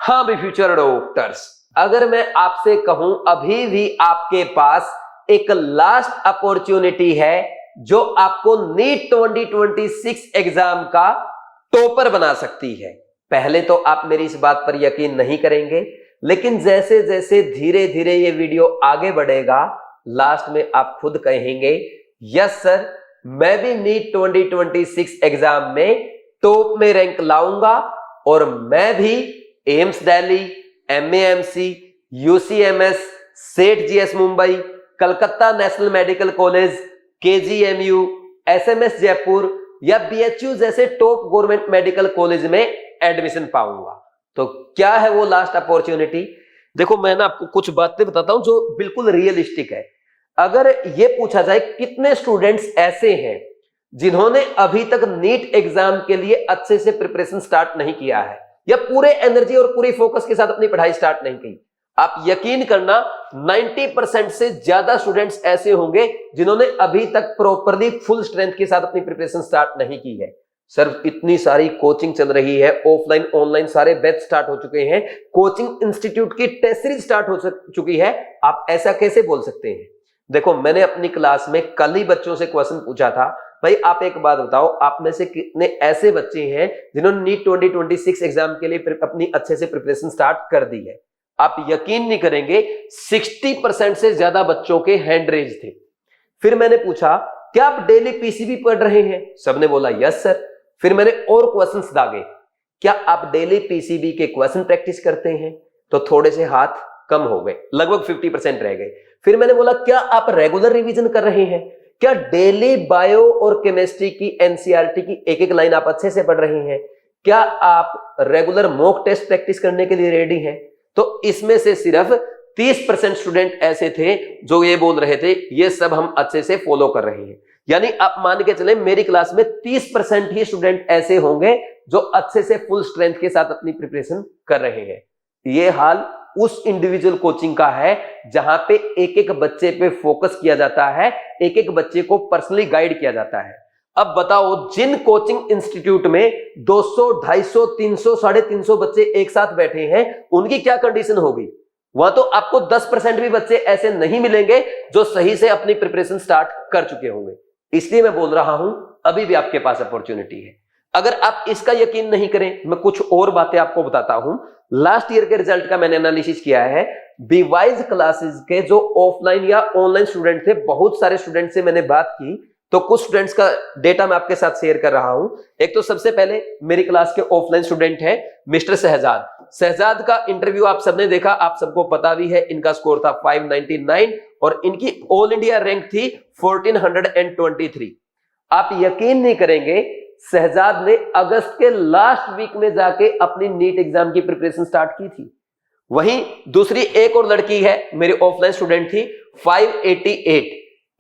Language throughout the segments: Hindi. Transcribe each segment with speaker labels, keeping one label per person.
Speaker 1: हाँ भी फ्यूचर डॉक्टर्स, अगर मैं आपसे कहूं अभी भी आपके पास एक लास्ट अपॉर्चुनिटी है जो आपको नीट 2026 एग्जाम का टॉपर बना सकती है। पहले तो आप मेरी इस बात पर यकीन नहीं करेंगे, लेकिन जैसे जैसे धीरे धीरे ये वीडियो आगे बढ़ेगा, लास्ट में आप खुद कहेंगे यस सर, मैं भी नीट 2026 एग्जाम में टॉप में रैंक लाऊंगा और मैं भी एम्स दिल्ली, एमएएमसी, यूसीएमएस, सेठ GS Mumbai, Calcutta national medical college, KGMU, SMS Jaipur या बीएचयू जैसे टॉप गवर्नमेंट मेडिकल कॉलेज में एडमिशन पाऊंगा। तो क्या है वो लास्ट अपॉर्चुनिटी? देखो मैं ना आपको कुछ बातें बताता हूं जो बिल्कुल रियलिस्टिक है। अगर ये पूछा जाए कितने स्टूडेंट्स ऐसे हैं जिन्होंने अभी तक नीट एग्जाम के लिए अच्छे से प्रिपरेशन स्टार्ट नहीं किया है या पूरे एनर्जी और पूरी फोकस के साथ अपनी पढ़ाई स्टार्ट नहीं की, आप यकीन करना 90% से ज्यादा स्टूडेंट्स ऐसे होंगे जिन्होंने अभी तक प्रॉपरली फुल स्ट्रेंथ के साथ अपनी प्रिपरेशन स्टार्ट नहीं की है। सर इतनी सारी कोचिंग चल रही है, ऑफलाइन ऑनलाइन सारे बैच स्टार्ट हो चुके हैं, कोचिंग इंस्टीट्यूट की टेस्ट सीरीज स्टार्ट हो चुकी है, आप ऐसा कैसे बोल सकते हैं? देखो मैंने अपनी क्लास में कल ही बच्चों से क्वेश्चन पूछा था, भाई आप एक बात बताओ, आप में से कितने ऐसे बच्चे हैं जिन्होंने नीट 2026 एग्जाम के लिए अपनी अच्छे से प्रिपरेशन स्टार्ट कर दी है? आप यकीन नहीं करेंगे 60% से ज्यादा बच्चों के हैंड रेज थे। फिर मैंने पूछा क्या आप डेली पीसीबी पढ़ रहे हैं? सबने बोला यस सर। फिर मैंने और क्वेश्चंस दागे, क्या आप डेली पीसीबी के क्वेश्चन प्रैक्टिस करते हैं? तो थोड़े से हाथ कम हो गए, लगभग 50% रह गए। फिर मैंने बोला क्या आप रेगुलर रिवीजन कर रहे हैं? क्या डेली बायो और केमिस्ट्री की एनसीईआरटी की एक एक लाइन आप अच्छे से पढ़ रहे हैं? क्या आप रेगुलर मॉक टेस्ट प्रैक्टिस करने के लिए रेडी हैं? तो इसमें से सिर्फ 30% स्टूडेंट ऐसे थे जो ये बोल रहे थे ये सब हम अच्छे से फॉलो कर रहे हैं। यानी आप मान के चले मेरी क्लास में 30% ही स्टूडेंट ऐसे होंगे जो अच्छे से फुल स्ट्रेंथ के साथ अपनी प्रिपरेशन कर रहे हैं। ये हाल उस इंडिविजुअल कोचिंग का है जहां पे एक एक बच्चे पे फोकस किया जाता है, एक एक बच्चे को पर्सनली गाइड किया जाता है। अब बताओ जिन कोचिंग इंस्टीट्यूट में 200, 250, 300, 350 बच्चे एक साथ बैठे हैं उनकी क्या कंडीशन होगी? वहां तो आपको 10% भी बच्चे ऐसे नहीं मिलेंगे जो सही से अपनी प्रिपरेशन स्टार्ट कर चुके होंगे। इसलिए मैं बोल रहा हूं अभी भी आपके पास अपॉर्चुनिटी है। अगर आप इसका यकीन नहीं करें, मैं कुछ और बातें आपको बताता हूं। लास्ट ईयर के रिजल्ट का मैंने एनालिसिस किया है। बीवाइज क्लासेस के जो ऑफलाइन या ऑनलाइन स्टूडेंट थे, बहुत सारे स्टूडेंट से मैंने बात की, तो कुछ स्टूडेंट्स का डेटा मैं आपके साथ शेयर कर रहा हूं। एक तो सबसे पहले मेरी क्लास के ऑफलाइन स्टूडेंट है मिस्टर शहजाद का इंटरव्यू आप सबने देखा, आप सबको पता भी है इनका स्कोर था 599 और इनकी ऑल इंडिया रैंक थी 1423। आप यकीन नहीं करेंगे शहजाद ने अगस्त के लास्ट वीक में जाके अपनी नीट एग्जाम की प्रिपरेशन स्टार्ट की थी। वहीं दूसरी एक और लड़की है मेरी ऑफलाइन स्टूडेंट थी 588।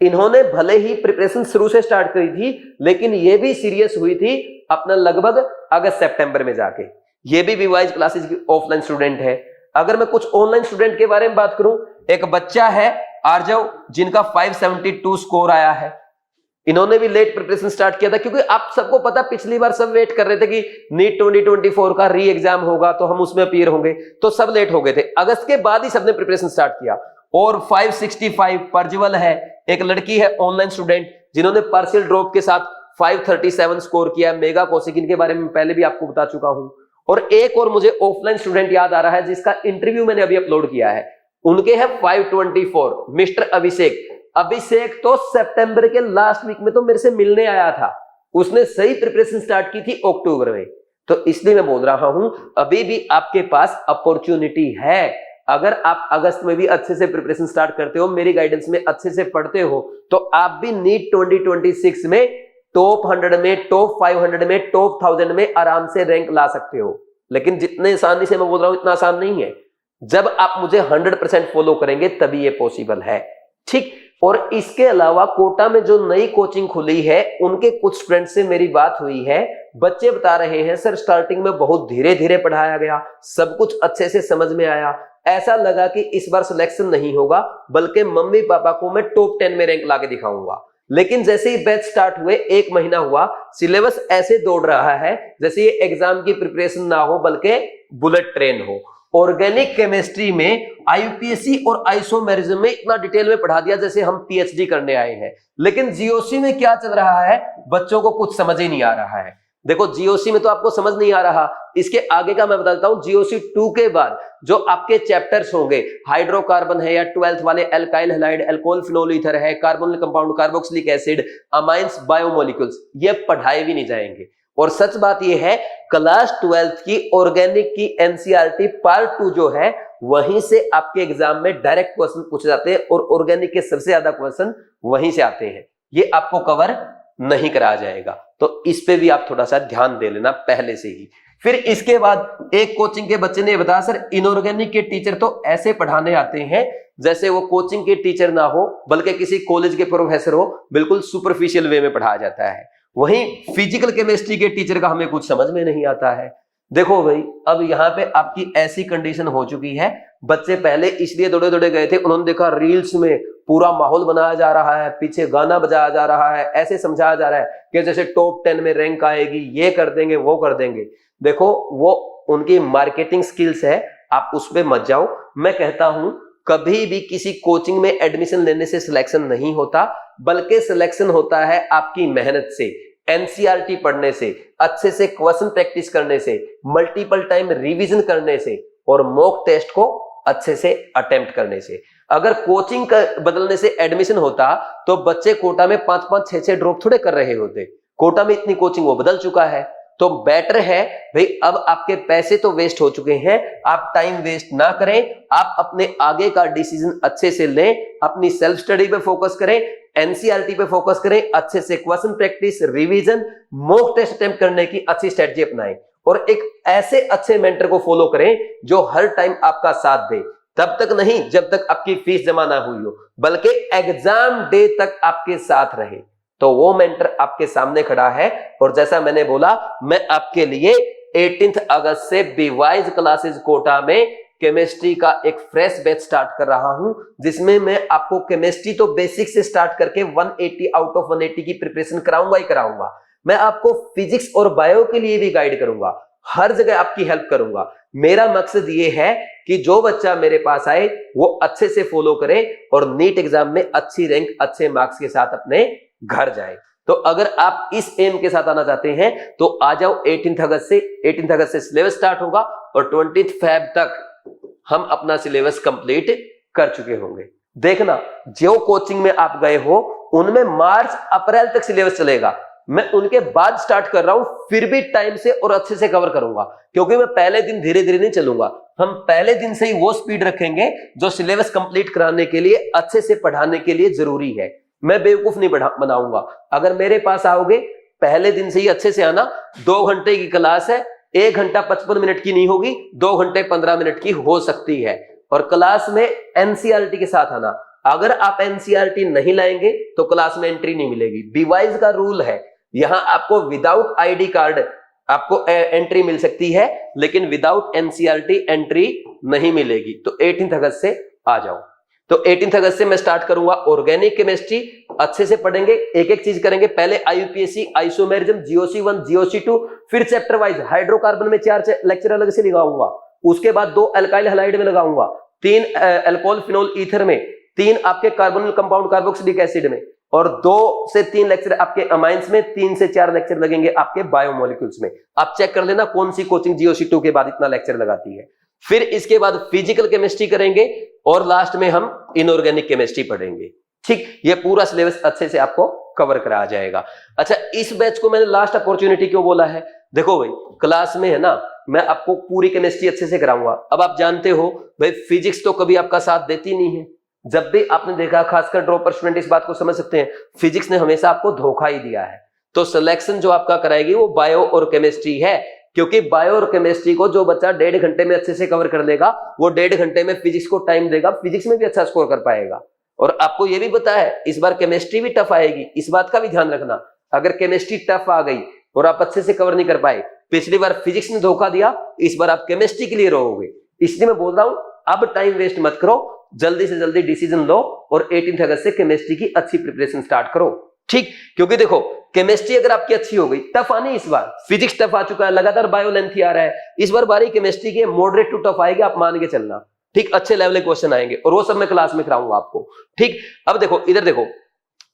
Speaker 1: इन्होंने भले ही प्रिपरेशन शुरू से स्टार्ट करी थी लेकिन ये भी सीरियस हुई थी अपना लगभग अगस्त सितंबर में जाके। ये भी बीवाइज क्लासेस की ऑफलाइन स्टूडेंट है। अगर मैं कुछ ऑनलाइन स्टूडेंट के बारे में बात करूं, एक बच्चा है आर्जव जिनका 572 स्कोर आया है। इन्होंने भी लेट प्रिपरेशन स्टार्ट किया था क्योंकि आप सबको पता पिछली बार सब वेट कर रहे थे कि नीट 2024 का री एग्जाम होगा तो हम उसमें अपीयर होंगे, तो सब लेट हो गए थे। अगस्त के बाद ही सबने प्रिपरेशन स्टार्ट किया। और 565 प्रज्वल है, एक लड़की है ऑनलाइन स्टूडेंट जिन्होंने पार्शियल ड्रॉप के साथ 537 स्कोर किया। मेगा कौशिक इनके बारे में पहले भी आपको बता चुका हूं। और एक और मुझे ऑफलाइन स्टूडेंट याद आ रहा है जिसका इंटरव्यू मैंने अभी अपलोड किया है, उनके है 524 मिस्टर अभिषेक तो सितंबर के लास्ट वीक में तो मेरे से मिलने आया था। उसने सही प्रिपरेशन स्टार्ट की थी अक्टूबर में। तो इसलिए मैं बोल रहा हूं अभी भी आपके पास अपॉर्चुनिटी है। अगर आप अगस्त में भी अच्छे से प्रिपरेशन स्टार्ट करते हो, मेरी गाइडेंस में अच्छे से पढ़ते हो, तो आप भी नीट 2026 में टॉप 100 में, टॉप 500 में, टॉप 1000 में आराम से रैंक ला सकते हो। लेकिन जितने आसानी से मैं बोल रहा हूं इतना आसान नहीं है। जब आप मुझे 100% फॉलो करेंगे तभी ये पॉसिबल है। ठीक। और इसके अलावा कोटा में जो नई कोचिंग खुली है उनके कुछ स्टूडेंट से मेरी बात हुई है। बच्चे बता रहे हैं सर स्टार्टिंग में बहुत धीरे धीरे पढ़ाया गया, सब कुछ अच्छे से समझ में आया, ऐसा लगा कि इस बार सिलेक्शन नहीं होगा बल्कि मम्मी पापा को मैं टॉप 10 में रैंक लाके दिखाऊंगा। लेकिन जैसे ही बैच स्टार्ट हुए, एक महीना हुआ, सिलेबस ऐसे दौड़ रहा है जैसे ये एग्जाम की प्रिपरेशन ना हो बल्कि बुलेट ट्रेन हो। ऑर्गेनिक केमिस्ट्री में आईयूपीएसी और आइसोमेरिज्म में इतना डिटेल में पढ़ा दिया जैसे हम पीएचडी करने आए हैं, लेकिन जीओसी में क्या चल रहा है बच्चों को कुछ समझ ही नहीं आ रहा है। देखो जीओसी में तो आपको समझ नहीं आ रहा, इसके आगे का मैं बताता हूं। जीओसी 2 के बाद जो आपके चैप्टर्स होंगे, हाइड्रोकार्बन है या 12th वाले alkyl halide, alcohol phenol ether है, carbonyl compound, carboxylic acid, amines, biomolecules, ये पढ़ाए भी नहीं जाएंगे। और सच बात ये है क्लास 12th की ऑर्गेनिक की एनसीईआरटी पार्ट 2 जो है वहीं से आपके एग्जाम में डायरेक्ट क्वेश्चन पूछे जाते हैं और ऑर्गेनिक के सबसे ज्यादा क्वेश्चन वहीं से आते हैं। ये आपको कवर नहीं कराया जाएगा, तो इस पे भी आप थोड़ा सा ध्यान दे लेना पहले से ही। फिर इसके बाद एक कोचिंग के बच्चे ने बताया सर इनऑर्गेनिक के टीचर तो ऐसे पढ़ाने आते हैं जैसे वो कोचिंग के टीचर ना हो बल्कि किसी कॉलेज के प्रोफेसर हो, बिल्कुल सुपरफिशियल वे में पढ़ाया जाता है। वहीं फिजिकल केमिस्ट्री के टीचर का हमें कुछ समझ में नहीं आता है। देखो भाई अब यहाँ पे आपकी ऐसी कंडीशन हो चुकी है, बच्चे पहले इसलिए दौड़े दौड़े गए थे, उन्होंने देखा रील्स में पूरा माहौल बनाया जा रहा है, पीछे गाना बजाया जा रहा है, ऐसे समझाया जा रहा है कि जैसे टॉप 10 में रैंक आएगी, ये कर देंगे वो कर देंगे। देखो वो उनकी मार्केटिंग स्किल्स है, आप उस पर मत जाओ। मैं कहता हूं कभी भी किसी कोचिंग में एडमिशन लेने से सिलेक्शन नहीं होता, बल्कि सिलेक्शन होता है आपकी मेहनत से, एनसीईआरटी पढ़ने से, अच्छे से क्वेश्चन प्रैक्टिस करने से, मल्टीपल टाइम रिवीजन करने से और मॉक टेस्ट को अच्छे से अटेम्प्ट करने से। अगर कोचिंग का बदलने से एडमिशन होता तो बच्चे कोटा में 5-5, 6-6 ड्रॉप थोड़े कर रहे होते। कोटा में इतनी कोचिंग वो बदल चुका है, तो बेटर है भाई अब आपके पैसे तो वेस्ट हो चुके हैं, आप टाइम वेस्ट ना करें, आप अपने आगे का डिसीजन अच्छे से लें, अपनी सेल्फ स्टडी पे फोकस करें, एनसीईआरटी पे फोकस करें, अच्छे से question practice, revision, mock test attempt करने की अच्छी स्ट्रेटजी अपनाएं और एक ऐसे अच्छे मेंटर को फॉलो करें जो हर टाइम आपका साथ दे। तब तक नहीं जब तक आपकी फीस जमा ना हुई हो, बल्कि एग्जाम डे तक आपके साथ रहे। तो वो मेंटर आपके सामने खड़ा है और जैसा मैंने बोला मैं आपके लिए 18 अगस्त से बीवाइज क्लासेस कोटा में केमिस्ट्री का एक फ्रेश बैच स्टार्ट कर रहा हूं, जिसमें मैं आपको केमिस्ट्री तो बेसिक से स्टार्ट करके 180 आउट ऑफ 180 की प्रिपरेशन कराऊंगा ही कराऊंगा। मैं आपको फिजिक्स और बायो के लिए भी गाइड करूंगा, हर जगह आपकी हेल्प करूंगा। मेरा मकसद ये है कि जो बच्चा मेरे पास आए वो अच्छे से फॉलो करे और नीट एग्जाम में अच्छी रैंक, अच्छे मार्क्स के साथ अपने घर जाए। तो अगर आप इस एम के साथ आना चाहते हैं तो आ जाओ 18 अगस्त से सिलेबस स्टार्ट होगा और 20 फेब तक हम अपना सिलेबस कंप्लीट कर चुके होंगे। देखना जो कोचिंग में आप गए हो उनमें मार्च अप्रैल तक सिलेबस चलेगा, मैं उनके बाद स्टार्ट कर रहा हूं, फिर भी टाइम से और अच्छे से कवर करूंगा, क्योंकि मैं पहले दिन धीरे धीरे नहीं चलूंगा। हम पहले दिन से ही वो स्पीड रखेंगे जो सिलेबस कंप्लीट कराने के लिए, अच्छे से पढ़ाने के लिए जरूरी है। मैं बेवकूफ नहीं बनाऊंगा। अगर मेरे पास आओगे पहले दिन से ही अच्छे से आना। 2 घंटे की क्लास है, 1 घंटा 55 मिनट की नहीं होगी, 2 घंटे 15 मिनट की हो सकती है। और क्लास में एनसीईआरटी के साथ आना। अगर आप एनसीईआरटी नहीं लाएंगे तो क्लास में एंट्री नहीं मिलेगी। बीवाइज का रूल है, यहां आपको विदाउट आईडी कार्ड आपको एंट्री मिल सकती है, लेकिन विदाउट एनसीईआरटी एंट्री नहीं मिलेगी। तो 18 अगस्त से आ जाओ। तो 18 अगस्त से मैं स्टार्ट करूंगा ऑर्गेनिक केमिस्ट्री, अच्छे से पढ़ेंगे, एक एक चीज करेंगे। पहले आईयूपीएसी, आइसोमेरिज्म, जीओसी 1, जीओसी 2, फिर चैप्टर वाइज हाइड्रोकार्बन में 4 लेक्चर अलग से लगाऊंगा, उसके बाद 2 अल्काइल हैलाइड में लगाऊंगा, 3 अल्कोहल फिनोल ईथर में, 3 आपके कार्बोनिल कंपाउंड कार्बोक्सिलिक एसिड में और 2 से 3 लेक्चर आपके अमाइंस में, 3 से 4 लेक्चर लगेंगे आपके बायोमोलिक्यूल्स में। आप चेक कर लेना कौन सी कोचिंग जीओसी 2 के बाद इतना लेक्चर लगाती है। फिर इसके बाद फिजिकल केमिस्ट्री करेंगे और लास्ट में हम इनऑर्गेनिक केमिस्ट्री पढ़ेंगे। ठीक, ये पूरा सिलेबस अच्छे से आपको कवर कराया जाएगा। अच्छा, इस बैच को मैंने लास्ट अपॉर्चुनिटी क्यों बोला है? देखो भाई क्लास में है ना, मैं आपको पूरी केमिस्ट्री अच्छे से कराऊंगा। अब आप जानते हो भाई फिजिक्स तो कभी आपका साथ देती नहीं है। जब भी आपने देखा, खासकर ड्रॉपर स्टूडेंट इस बात को समझ सकते हैं, फिजिक्स ने हमेशा आपको धोखा ही दिया है। तो सिलेक्शन जो आपका कराएगी वो बायो और केमिस्ट्री है, क्योंकि बायो और केमिस्ट्री को जो बच्चा 1.5 घंटे में अच्छे से कवर कर लेगा वो 1.5 घंटे में फिजिक्स को टाइम देगा, फिजिक्स में भी अच्छा स्कोर कर पाएगा। और आपको ये भी पता है इस बार केमिस्ट्री भी टफ आएगी, इस बात का भी ध्यान रखना। अगर केमिस्ट्री टफ आ गई और आप अच्छे से कवर नहीं कर पाए, पिछली बार फिजिक्स ने धोखा दिया, इस बार आप केमिस्ट्री के लिए रहोगे। इसलिए मैं बोल रहा हूं अब टाइम वेस्ट मत करो, जल्दी से जल्दी डिसीजन लो और 18 अगस्त से केमिस्ट्री की अच्छी प्रिपरेशन स्टार्ट करो। ठीक, क्योंकि देखो केमिस्ट्री अगर आपकी अच्छी हो गई, टफ आनी इस बार, फिजिक्स टफ आ चुका है, लगातार बायो लेंथी आ रहा है, इस बार बारी केमिस्ट्री के मॉडरेट टू टफ आएगी, आप मान के चलना। ठीक, अच्छे लेवल के क्वेश्चन आएंगे और वो सब मैं क्लास में कराऊंगा आपको। ठीक, अब देखो इधर देखो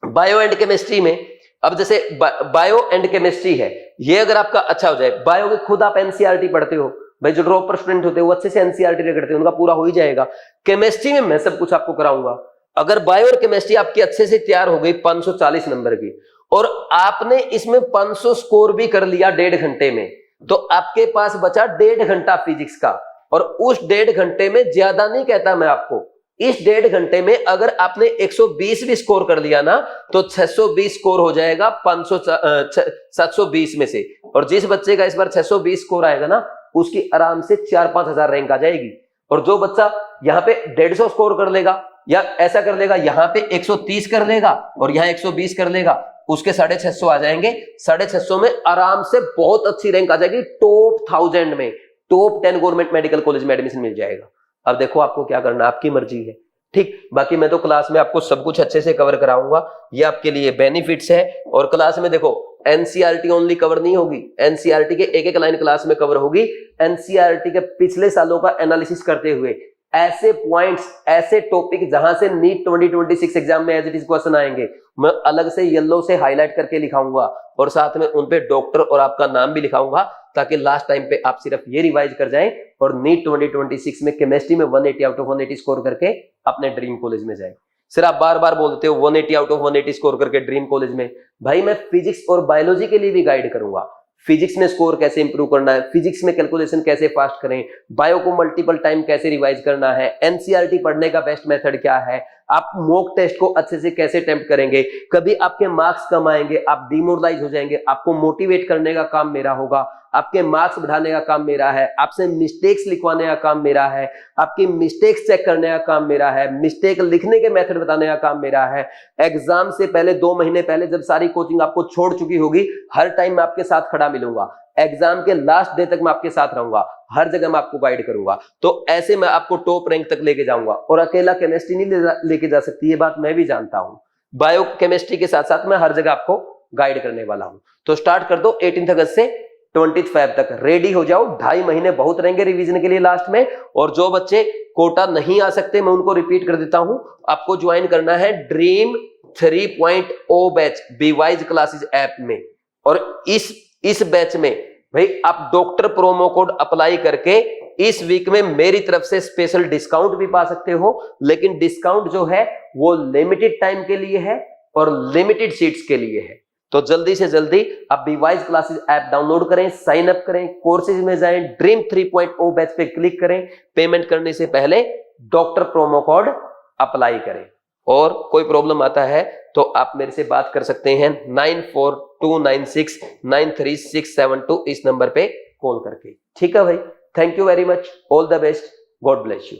Speaker 1: बायो एंड केमिस्ट्री में, अब जैसे बायो एंड केमिस्ट्री है, ये अगर आपका अच्छा हो जाए, बायो के खुद आप एनसीईआरटी पढ़ते हो भाई, जो ड्रॉपर स्टूडेंट होते हैं वो अच्छे से एनसीईआरटी रगड़ते हैं, उनका पूरा हो ही जाएगा। केमिस्ट्री में मैं सब कुछ आपको कराऊंगा। अगर बायो और केमिस्ट्री आपकी अच्छे से तैयार हो गई 540 नंबर की, और आपने इसमें 500 स्कोर भी कर लिया 1.5 घंटे में, तो आपके पास बचा 1.5 घंटा फिजिक्स का, और उस 1.5 घंटे में ज्यादा नहीं कहता मैं आपको, इस 1.5 घंटे में अगर आपने 120 भी स्कोर कर लिया ना, तो 620 स्कोर हो जाएगा 720 में से। और जिस बच्चे का इस बार 620 स्कोर आएगा ना, उसकी आराम से 4-5 हजार रैंक आ जाएगी। और जो बच्चा यहाँ पे 150 स्कोर कर लेगा, या ऐसा कर लेगा यहाँ पे 130 कर लेगा और यहाँ 120 कर लेगा, उसके 650 आ जाएंगे। 650 में आराम से बहुत अच्छी रैंक आ जाएगी, टॉप 1000 में, टॉप 10 गवर्नमेंट मेडिकल कॉलेज में एडमिशन मिल जाएगा। अब देखो आपको क्या करना, आपकी मर्जी है। ठीक, बाकी मैं तो क्लास में आपको सब कुछ अच्छे से कवर कराऊंगा, ये आपके लिए बेनिफिट्स है। और क्लास में देखो एनसीईआरटी ओनली कवर नहीं होगी, एनसीईआरटी के एक एक लाइन क्लास में कवर होगी। एनसीईआरटी के पिछले सालों का एनालिसिस करते हुए ऐसे पॉइंट्स, ऐसे टॉपिक जहां से नीट 2026 एग्जाम में एज इट इज क्वेश्चन आएंगे, मैं अलग से येलो से हाईलाइट करके लिखाऊंगा, और साथ में उन पे डॉक्टर और आपका नाम भी लिखाऊंगा, ताकि लास्ट टाइम पे आप सिर्फ ये रिवाइज कर जाएं और नीट 2026 में केमिस्ट्री में 180 आउट ऑफ 180 स्कोर करके अपने ड्रीम कॉलेज में जाएं। सिर्फ आप बार बार बोलते हो 180 आउट ऑफ 180 स्कोर करके ड्रीम कॉलेज में, भाई मैं फिजिक्स और बायोलॉजी के लिए भी गाइड करूंगा। फिजिक्स में स्कोर कैसे इंप्रूव करना है, फिजिक्स में कैलकुलेशन कैसे फास्ट करें, बायो को मल्टीपल टाइम कैसे रिवाइज करना है, एनसीईआरटी पढ़ने का बेस्ट मेथड क्या है, आप मॉक टेस्ट को अच्छे से कैसे अटेम्प्ट करेंगे, कभी आपके मार्क्स कम आएंगे, आप डिमोरलाइज हो जाएंगे, आपको मोटिवेट करने का काम मेरा होगा, आपके मार्क्स बढ़ाने का काम मेरा है, आपसे मिस्टेक्स लिखवाने का काम मेरा है, आपकी मिस्टेक्स चेक करने का काम मेरा है, मिस्टेक लिखने के मेथड बताने का काम मेरा है। एग्जाम से पहले 2 महीने पहले जब सारी कोचिंग आपको छोड़ चुकी होगी, हर टाइम मैं आपके साथ खड़ा मिलूंगा, एग्जाम के लास्ट डे तक मैं आपके साथ रहूंगा, हर जगह मैं आपको गाइड करूंगा। तो ऐसे मैं आपको टॉप रैंक तक लेके जाऊंगा। और अकेला केमिस्ट्री नहीं लेके जा सकती, ये बात मैं भी जानता हूं। बायो केमिस्ट्री के साथ साथ मैं हर जगह आपको गाइड करने वाला हूं। तो स्टार्ट कर दो 18 अगस्त से 25 तक रेडी हो जाओ। 2.5 महीने बहुत रहेंगे रिवीजन के लिए लास्ट में। और जो बच्चे कोटा नहीं आ सकते, मैं उनको रिपीट कर देता हूं, आपको ज्वाइन करना है ड्रीम 3.0 बैच बीवाइज क्लासेस ऐप में। और इस बैच में भाई आप डॉक्टर प्रोमो कोड अप्लाई करके इस वीक में मेरी तरफ से स्पेशल डिस्काउंट भी पा सकते हो। लेकिन डिस्काउंट जो है वो लिमिटेड टाइम के लिए है और लिमिटेड सीट्स के लिए है। तो जल्दी से जल्दी आप बीवाइज क्लासेस ऐप डाउनलोड करें, साइन अप करें, कोर्सेज में जाएं, ड्रीम 3.0 बैच पे क्लिक करें, पेमेंट करने से पहले डॉक्टर प्रोमो कोड अप्लाई करें। और कोई प्रॉब्लम आता है तो आप मेरे से बात कर सकते हैं 9429693672 इस नंबर पे कॉल करके। ठीक है भाई, thank you very much, all the best, God bless you.